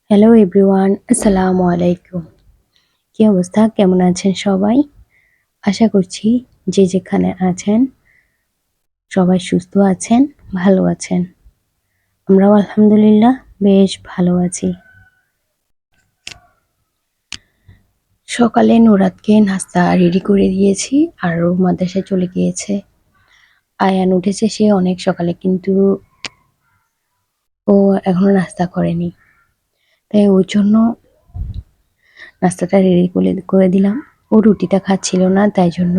Hello everyone, আসসালামু আলাইকুম। কি অবস্থা? কেমন আছেন সবাই? আশা করছি যে যেখানে আছেন সবাই সুস্থ আছেন, ভালো আছেন। আমরাও আলহামদুলিল্লাহ বেশ ভালো আছি। সকালে নুরাতকে নাস্তা রেডি করে দিয়েছি আর ও মাদ্রাসায় চলে গিয়েছে। আয়ান উঠেছে সে অনেক সকালে কিন্তু ও এখনো নাস্তা করেনি। তাই ওর জন্য নাস্তাটা রেডি করে দিলাম। ও রুটিটা খাচ্ছিল না, তাই জন্য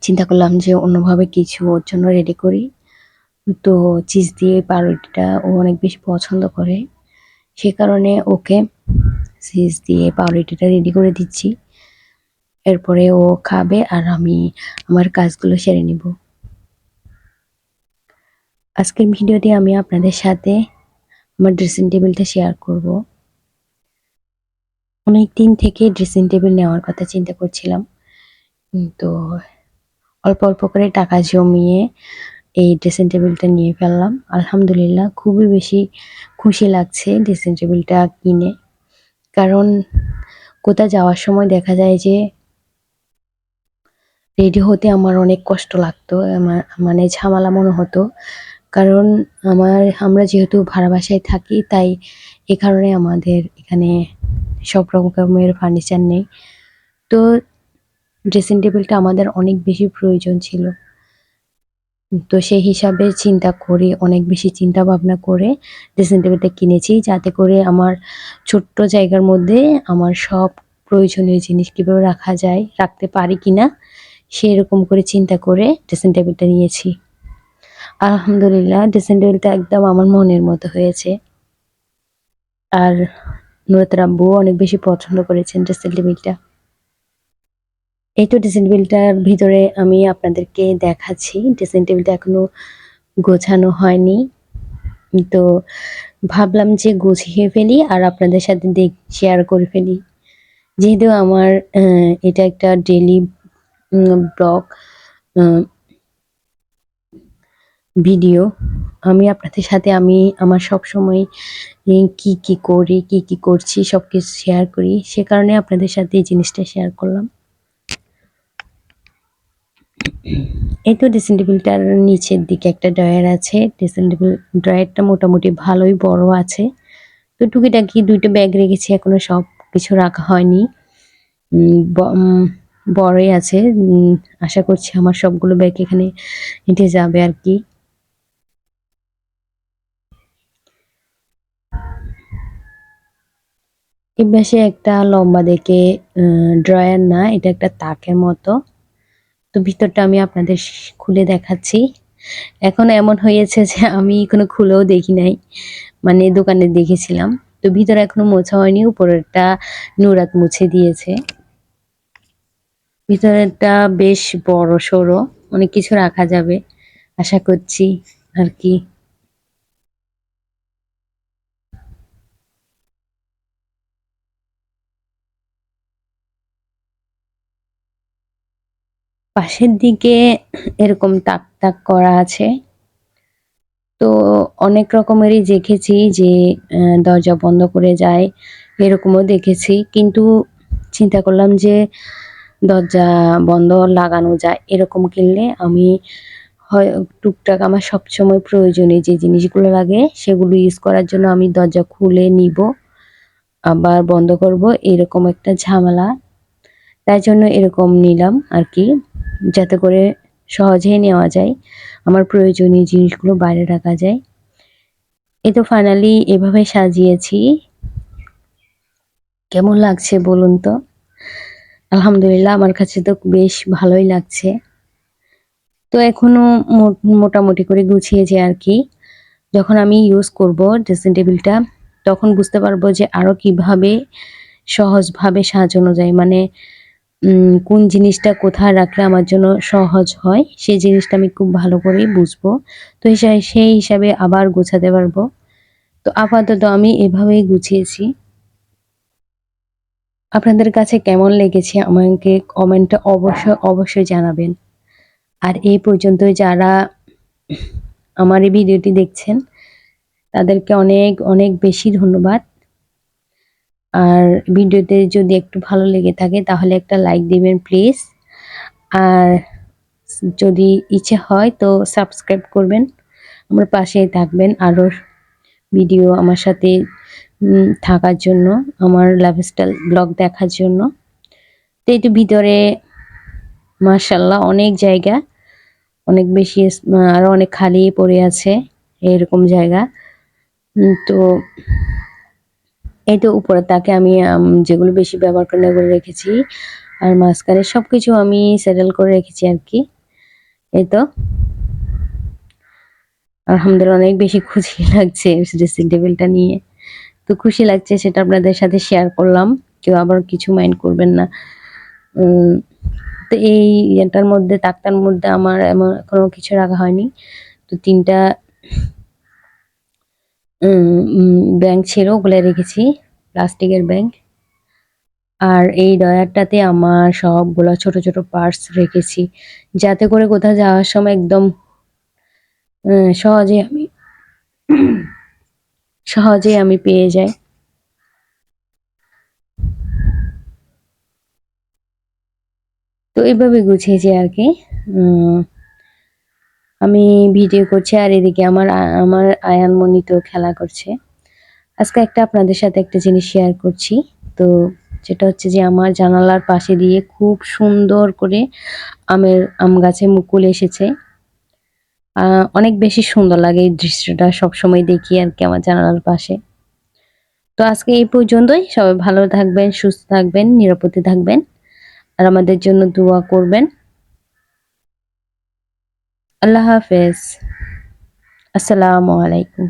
চিন্তা করলাম যে অন্যভাবে কিছু ওর জন্য রেডি করি। তো চিজ দিয়ে পাউরুটিটা ও অনেক বেশি পছন্দ করে। সে কারণে ওকে চিজ দিয়ে পাউরুটিটা রেডি করে দিচ্ছি। এরপরে ও খাবে আর আমি আমার কাজগুলো সেরে নিব। আজকের ভিডিওতে আমি আপনাদের সাথে আমার ড্রেসিং টেবিলটা শেয়ার করব। অনেক দিন থেকে ড্রেসিং টেবিল নেওয়ার কথা চিন্তা করছিলাম। তো অল্প অল্প করে টাকা জমিয়ে এই ড্রেসিং টেবিলটা নিয়ে ফেললাম। আলহামদুলিল্লাহ খুবই বেশি খুশি লাগছে ড্রেসিং টেবিলটা কিনে। কারণ কোথাও যাওয়ার সময় দেখা যায় যে রেডি হতে আমার অনেক কষ্ট লাগতো। মানে ঝামেলা মনে হতো। কারণ আমরা যেহেতু ভাড়া বাসায় থাকি, তাই এ কারণে আমাদের এখানে সব রকমের ফার্নিচার নেই। তো ড্রেসিং টেবিলটা আমাদের অনেক বেশি প্রয়োজন ছিল। তো সেই হিসাবে চিন্তা করে অনেক বেশি চিন্তা ভাবনা করে ড্রেসিং টেবিলটা কিনেছি, যাতে করে আমার ছোট্ট জায়গার মধ্যে আমার সব প্রয়োজনীয় জিনিস কিভাবে রাখা যায়, রাখতে পারি কিনা সেরকম করে চিন্তা করে ড্রেসিং টেবিলটা নিয়েছি। আলহামদুলিল্লাহ ড্রেসিং টেবিলটা একদম আমার মনের মতো হয়েছে। আর নুরাতের আব্বুও অনেক বেশি পছন্দ করেছেন ড্রেসিং টেবিলটা। এই তো ড্রেসিং টেবিলটার ভিতরে আমি আপনাদেরকে দেখাচ্ছি। ড্রেসিং টেবিলটা এখনো গোছানো হয়নি। তো ভাবলাম যে গুছিয়ে ফেলি আর আপনাদের সাথে শেয়ার করে ফেলি। যেহেতু আমার এটা একটা ডেইলি ব্লগ ভিডিও, আমি আপনাদের সাথে আমার সবসময় কি কি করি, কি কি করছি সবকিছু শেয়ার করি। সে কারণে আপনাদের সাথে এই জিনিসটা শেয়ার করলাম। এই তো ড্রেসিং টেবিলটার নিচের দিকে একটা ড্রয়ার আছে। ড্রেসিং টেবিল ড্রয়ারটা মোটামুটি ভালোই বড় আছে। তো টুকিটাকি ২ টা ব্যাগ রেখেছি, এখনো সব কিছু রাখা হয়নি। বড়ই আছে। আশা করছি আমার সবগুলো ব্যাগ এখানে এঁটে যাবে আর কি। এই পাশে একটা লম্বা দেখে ড্রয়ার না, এটা একটা তাকের মতো। তো ভিতরটা আমি আপনাদের খুলে দেখাচ্ছি। এখন এমন হয়েছে যে আমি এখনো খুলেও দেখি নাই। মানে দোকানে দেখেছিলাম। তো ভিতরে এখনো মোছা হয়নি, উপরেরটা নুরাত মুছে দিয়েছে। ভিতরেরটা বেশ বড়সড়, অনেক কিছু রাখা যাবে আশা করছি আর কি। পাশের দিকে এরকম তাক তাক করা আছে। তো অনেক রকমেরই দেখেছি যে দরজা বন্ধ করে যায়, এরকমও দেখেছি। কিন্তু চিন্তা করলাম যে দরজা বন্ধ লাগানো যায় এরকম কিনলে আমি হয় টুকটাক আমার সবসময় প্রয়োজনীয় যে জিনিসগুলো লাগে সেগুলো ইউজ করার জন্য আমি দরজা খুলে নিব, আবার বন্ধ করব, এরকম একটা ঝামেলা। তাই জন্য এরকম নিলাম আর কি, যাতে করে সহজেই নেওয়া যায়। আমার প্রয়োজনীয় জিনিসগুলো বাইরে রাখা যায়। এই তো ফাইনালি এভাবে সাজিয়েছি। কেমন লাগছে বলুন তো? আলহামদুলিল্লাহ আমার কাছে তো বেশ ভালোই লাগছে। তো এখনো মোটামুটি করে গুছিয়েছি আর কি। যখন আমি ইউজ করব ড্রেসিং টেবিলটা, তখন বুঝতে পারবো যে আরো কিভাবে সহজভাবে সাজানো যায়। মানে কোন জিনিসটা কোথায় রাখলে আমার জন্য সহজ হয়, সেই জিনিসটা আমি খুব ভালো করেই বুঝবো। তো সেই হিসাবে আবার গোছাতে পারবো। তো আপাতত আমি এভাবেই গুছিয়েছি। আপনাদের কাছে কেমন লেগেছে আমাকে কমেন্টে অবশ্যই জানাবেন। আর এই পর্যন্ত যারা আমার এই ভিডিওটি দেখছেন তাদেরকে অনেক অনেক বেশি ধন্যবাদ। আর ভিডিওতে যদি একটু ভালো লেগে থাকে তাহলে একটা লাইক দিবেন প্লিজ। আর যদি ইচ্ছে হয় তো সাবস্ক্রাইব করবেন, আমার পাশেই থাকবেন আরও ভিডিও আমার সাথে থাকার জন্য, আমার লাইফস্টাইল ব্লগ দেখার জন্য। তো একটু ভিতরে মাশাআল্লাহ অনেক জায়গা, অনেক বেশি আরো অনেক খালি পড়ে আছে এরকম জায়গা। তো এই তো উপরে তাকে আমি যেগুলো বেশি ব্যবহার করি না ওগুলো রেখেছি, আর মাঝখানে সবকিছু আমি সেটেল করে রেখেছি আর কি। এই তো আলহামদুলিল্লাহ অনেক বেশি খুশি লাগছে ড্রেসিং টেবিলটা নিয়ে। তো খুশি লাগছে সেটা আপনাদের সাথে শেয়ার করলাম, কেউ আবার কিছু মাইন্ড করবেন না। তো এই ইয়েটার মধ্যে তাকটার মধ্যে আমার এমন কোনো কিছু রাখা হয়নি। তো ৩টা ব্যাংক ছিল, ওগুলো রেখেছি, প্লাস্টিকের ব্যাংক। আর এই ডয়ারটাতে আমার সবগুলো ছোট ছোট পার্টস রেখেছি, যাতে করে কোথাও যাওয়ার সময় একদম সহজে আমি পেয়ে যাই। তো এইভাবে গুছিয়েছি আর কি। আমি ভিডিও করছি আর এদিকে আমার আয়ানমণি তো খেলা করছে। আজকে আপনাদের সাথে একটা জিনিস শেয়ার করছি। তো যেটা হচ্ছে যে আমার জানালার পাশে দিয়ে খুব সুন্দর করে আম গাছে মুকুল এসেছে। অনেক বেশি সুন্দর লাগে এই দৃশ্যটা, সবসময় দেখি আর কি আমার জানালার পাশে। তো আজকে এই পর্যন্তই। সবাই ভালো থাকবেন, সুস্থ থাকবেন, নিরাপদে থাকবেন, আর আমাদের জন্য দোয়া করবেন। আল্লাহ হাফেজ। আসসালামু আলাইকুম।